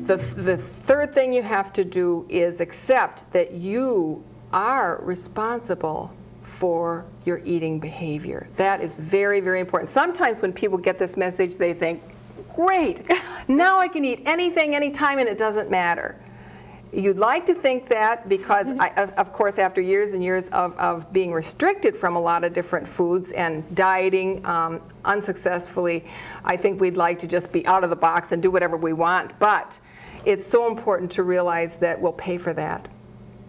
The third thing you have to do is accept that you are responsible for your eating behavior. That is very, very important. Sometimes when people get this message, they think, great, now I can eat anything, anytime, and it doesn't matter. You'd like to think that because, of course, after years and years of being restricted from a lot of different foods and dieting unsuccessfully, I think we'd like to just be out of the box and do whatever we want. But it's so important to realize that we'll pay for that,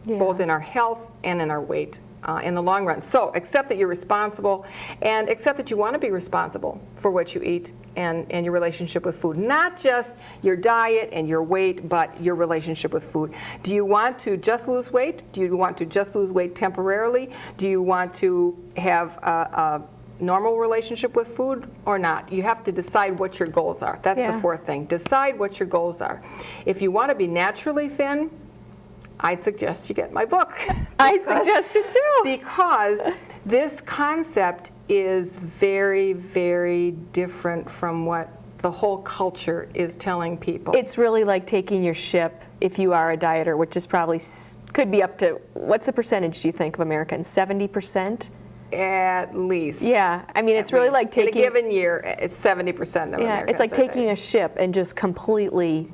both in our health and in our weight in the long run. So accept that you're responsible, and accept that you want to be responsible for what you eat and your relationship with food. Not just your diet and your weight, but your relationship with food. Do you want to just lose weight? Do you want to just lose weight temporarily? Do you want to have a normal relationship with food or not? You have to decide what your goals are. That's the fourth thing. Decide what your goals are. If you want to be naturally thin, I'd suggest you get my book. I suggest it too. Because this concept is very, very different from what the whole culture is telling people. It's really like taking your ship, if you are a dieter, which is probably, could be up to, what's the percentage do you think of Americans? 70%? At least. Yeah, I mean, it's really like taking... In a given year, it's 70% of Americans. It's like taking a ship and just completely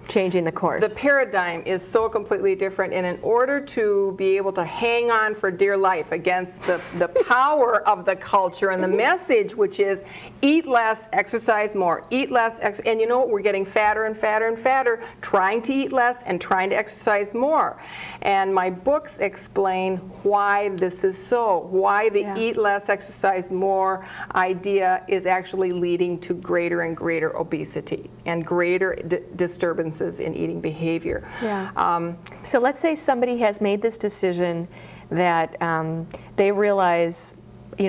changing the course. The paradigm is so completely different, and in order to be able to hang on for dear life against the power of the culture and the message, which is eat less, exercise more, eat less, and you know what, we're getting fatter and fatter and fatter, trying to eat less and trying to exercise more. And my books explain why this is so, why the eat less, exercise more idea is actually leading to greater and greater obesity and greater disturbances in eating behavior. So let's say somebody has made this decision that they realize, 80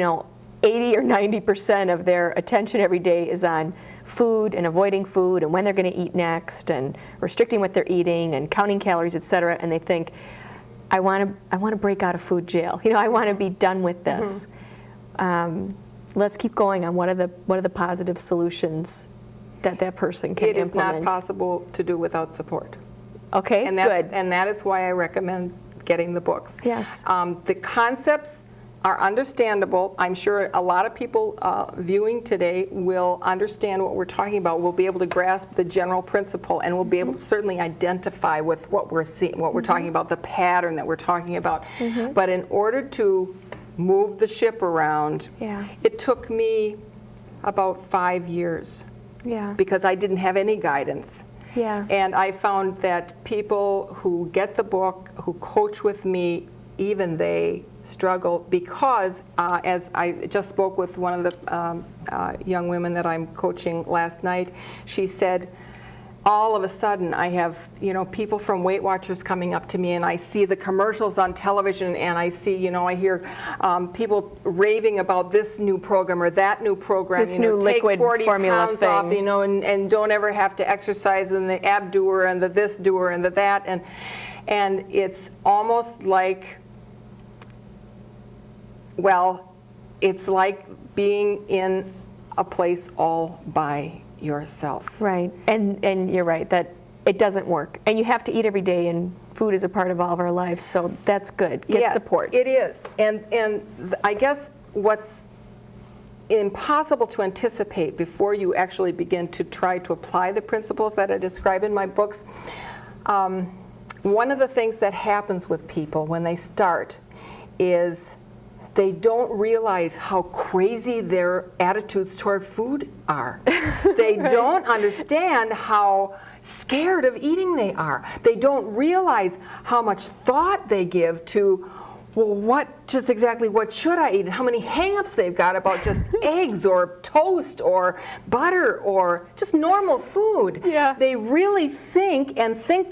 or 90% of their attention every day is on food and avoiding food and when they're going to eat next and restricting what they're eating and counting calories, etc. And they think, I want to break out of food jail. I want to be done with this. Let's keep going on what are the positive solutions that person can implement. It is not possible to do without support. Okay, good. And that is why I recommend getting the books. Yes. The concepts are understandable. I'm sure a lot of people viewing today will understand what we're talking about, will be able to grasp the general principle, and will be able to certainly identify with what we're seeing, what we're talking about, the pattern that we're talking about. But in order to move the ship around, it took me about 5 years. Because I didn't have any guidance. And I found that people who get the book, who coach with me, even they struggle because, as I just spoke with one of the young women that I'm coaching last night, she said, all of a sudden I have people from Weight Watchers coming up to me, and I see the commercials on television, and I see I hear people raving about this new program or that new program, this new take liquid 40 formula pounds thing off, and don't ever have to exercise, and the ab doer and the this doer and the that, and it's almost like, well, it's like being in a place all by yourself. Right, and you're right that it doesn't work, and you have to eat every day, and food is a part of all of our lives, so that's good. Get support. It is, and I guess what's impossible to anticipate before you actually begin to try to apply the principles that I describe in my books. One of the things that happens with people when they start is they don't realize how crazy their attitudes toward food are. They don't understand how scared of eating they are. They don't realize how much thought they give to, well, just exactly what should I eat, and how many hang-ups they've got about just eggs or toast or butter or just normal food. They really think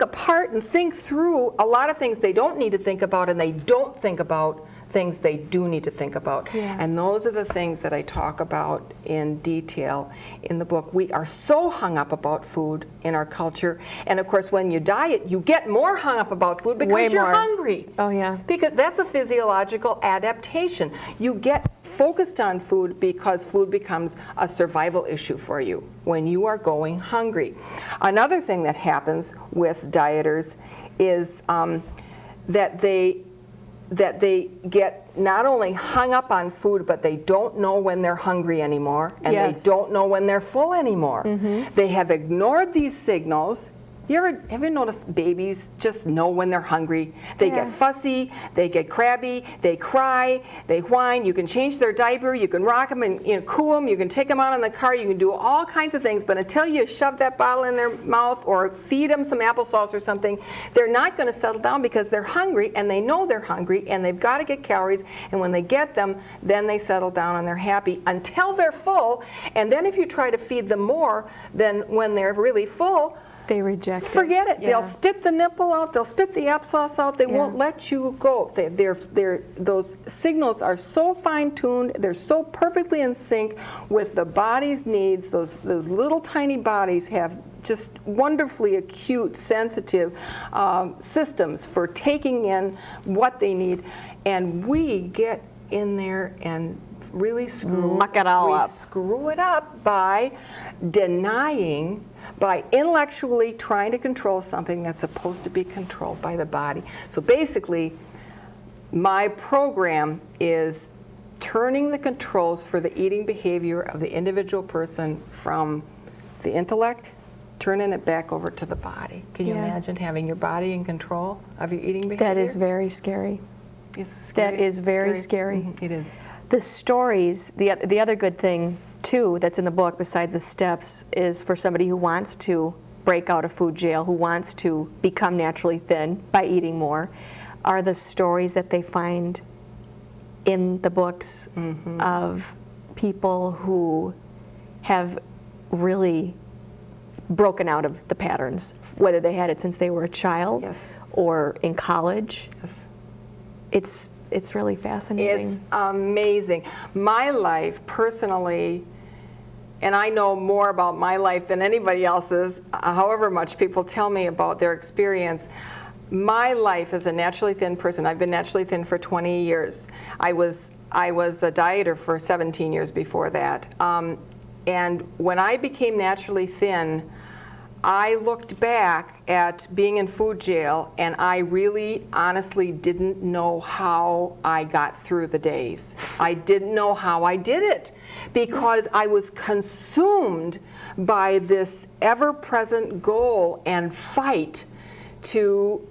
apart and think through a lot of things they don't need to think about, and they don't think about things they do need to think about. And those are the things that I talk about in detail in the book. We are so hung up about food in our culture, and of course when you diet you get more hung up about food because you're hungry. Because that's a physiological adaptation. You get focused on food because food becomes a survival issue for you when you are going hungry. Another thing that happens with dieters is that they get not only hung up on food, but they don't know when they're hungry anymore, and Yes. they don't know when they're full anymore. They have ignored these signals. Have you noticed babies just know when they're hungry? They Yeah. get fussy, they get crabby, they cry, they whine. You can change their diaper, you can rock them and cool them, you can take them out in the car, you can do all kinds of things, but until you shove that bottle in their mouth or feed them some applesauce or something, they're not going to settle down because they're hungry, and they know they're hungry, and they've got to get calories, and when they get them, then they settle down and they're happy until they're full, and then if you try to feed them more than when they're really full, They reject it. forget it. Yeah. They'll spit the nipple out. They'll spit the applesauce out. They won't let you go. Those signals are so fine-tuned. They're so perfectly in sync with the body's needs. Those little tiny bodies have just wonderfully acute, sensitive systems for taking in what they need. And we get in there and really Muck it all up. screw it up by denying, by intellectually trying to control something that's supposed to be controlled by the body. So basically, my program is turning the controls for the eating behavior of the individual person from the intellect, turning it back over to the body. Can you Yeah. imagine having your body in control of your eating behavior? That is very scary. It's That scary. is very scary. It is. The stories, the other good thing too that's in the book besides the steps is for somebody who wants to break out of food jail, who wants to become naturally thin by eating more, are the stories that they find in the books of people who have really broken out of the patterns, whether they had it since they were a child Yes. or in college. Yes. It's really fascinating. It's amazing. My life, personally, and I know more about my life than anybody else's, however much people tell me about their experience. My life as a naturally thin person, I've been naturally thin for 20 years. I was a dieter for 17 years before that. And when I became naturally thin, I looked back at being in food jail, and I really honestly didn't know how I got through the days. I didn't know how I did it because I was consumed by this ever-present goal and fight to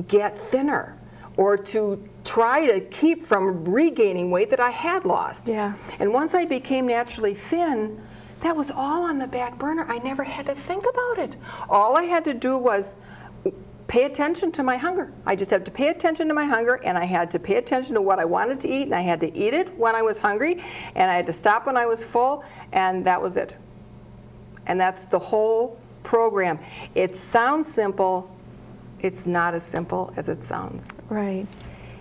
get thinner or to try to keep from regaining weight that I had lost. Yeah. And once I became naturally thin, that was all on the back burner. I never had to think about it. All I had to do was pay attention to my hunger. I just had to pay attention to my hunger, and I had to pay attention to what I wanted to eat, and I had to eat it when I was hungry, and I had to stop when I was full, and that was it. And that's the whole program. It sounds simple. It's not as simple as it sounds. Right.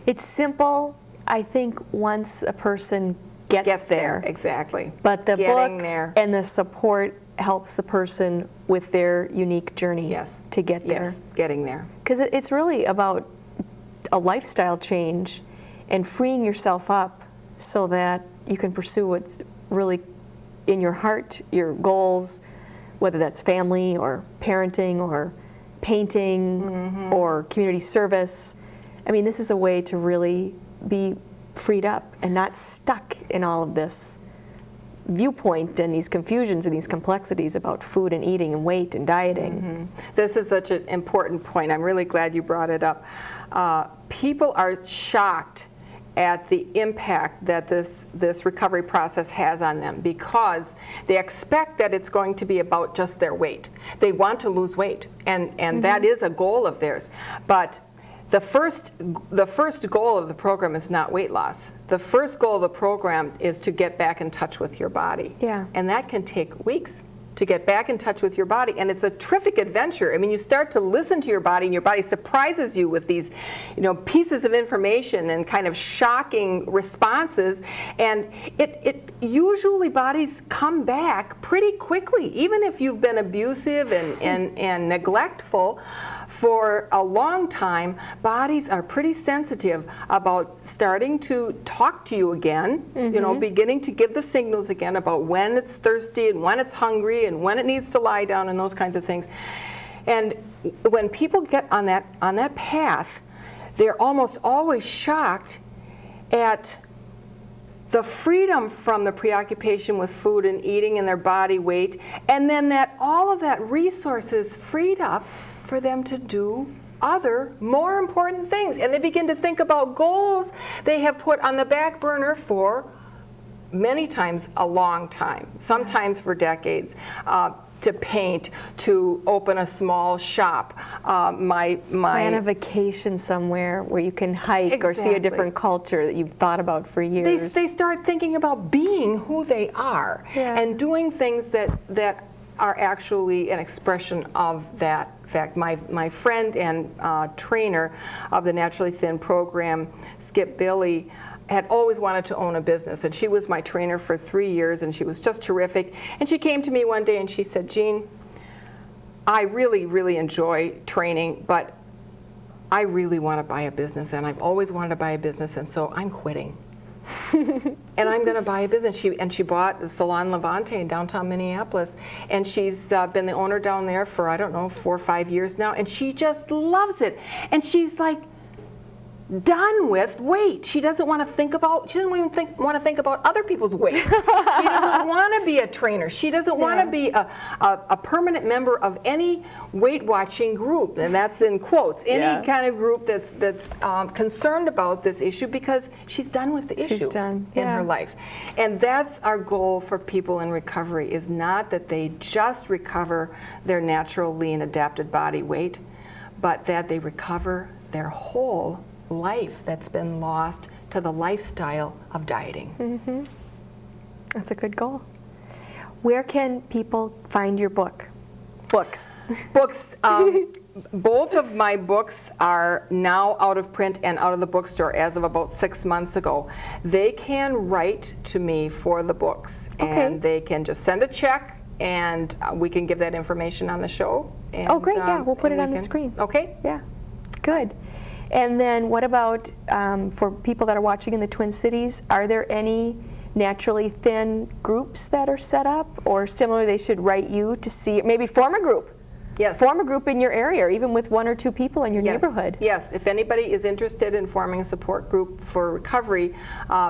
It's simple, I think, once a person gets there. Exactly. But the Getting book there. and the support helps the person with their unique journey Yes. to get there. Yes, getting there. Because it's really about a lifestyle change and freeing yourself up so that you can pursue what's really in your heart, your goals, whether that's family or parenting or painting or community service. I mean, this is a way to really be freed up and not stuck in all of this viewpoint and these confusions and these complexities about food and eating and weight and dieting. This is such an important point. I'm really glad you brought it up. People are shocked at the impact that this recovery process has on them because they expect that it's going to be about just their weight. They want to lose weight, and that is a goal of theirs. But the first goal of the program is not weight loss. The first goal of the program is to get back in touch with your body. Yeah. And that can take weeks to get back in touch with your body. And it's a terrific adventure. I mean, you start to listen to your body, and your body surprises you with these, pieces of information and kind of shocking responses. And it usually bodies come back pretty quickly, even if you've been abusive and neglectful for a long time, bodies are pretty sensitive about starting to talk to you again, you know, beginning to give the signals again about when it's thirsty and when it's hungry and when it needs to lie down and those kinds of things. And when people get on that path, they're almost always shocked at the freedom from the preoccupation with food and eating and their body weight, and then that all of that resources freed up for them to do other more important things. And they begin to think about goals they have put on the back burner for many times a long time, sometimes for decades. To paint, to open a small shop. Plan a vacation somewhere where you can hike or see a different culture that you've thought about for years. They start thinking about being who they are and doing things that are actually an expression of that fact. My friend and trainer of the Naturally Thin program, Skip Billy, had always wanted to own a business, and she was my trainer for 3 years, and she was just terrific. And she came to me one day and she said, "Jean, I really, really enjoy training, but I really want to buy a business, and I've always wanted to buy a business, and so I'm quitting. And I'm going to buy a business." She bought the Salon Levante in downtown Minneapolis, and she's been the owner down there for, I don't know, 4 or 5 years now, and she just loves it. And she's like, done with weight. She doesn't want to think about, she doesn't even want to think about other people's weight. She doesn't want to be a trainer. She doesn't want to be a permanent member of any weight watching group, and that's in quotes, any kind of group that's concerned about this issue, because she's done with the issue in her life. And that's our goal for people in recovery, is not that they just recover their natural lean adapted body weight, but that they recover their whole life that's been lost to the lifestyle of dieting. That's a good goal. Where can people find your books? Both of my books are now out of print and out of the bookstore as of about 6 months ago. They can write to me for the books, and they can just send a check, and we can give that information on the show. And, oh, great, yeah, we'll put it on the screen. Okay? Yeah, good. And then what about for people that are watching in the Twin Cities, are there any naturally thin groups that are set up, or similar, they should write you to see, maybe form a group? Yes. Form a group in your area, or even with 1 or 2 people in your neighborhood. Yes, if anybody is interested in forming a support group for recovery,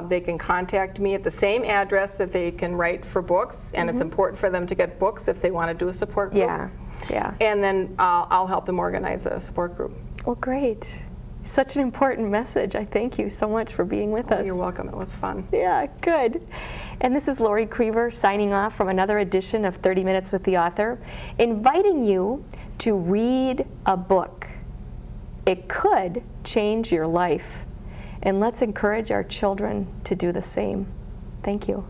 they can contact me at the same address that they can write for books, and it's important for them to get books if they want to do a support group. Yeah. And then I'll help them organize a support group. Well, great. Such an important message. I thank you so much for being with us. You're welcome. It was fun. Yeah, good. And this is Lori Creever signing off from another edition of 30 Minutes with the Author, inviting you to read a book. It could change your life. And let's encourage our children to do the same. Thank you.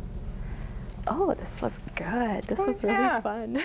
Oh, this was good. This was really fun.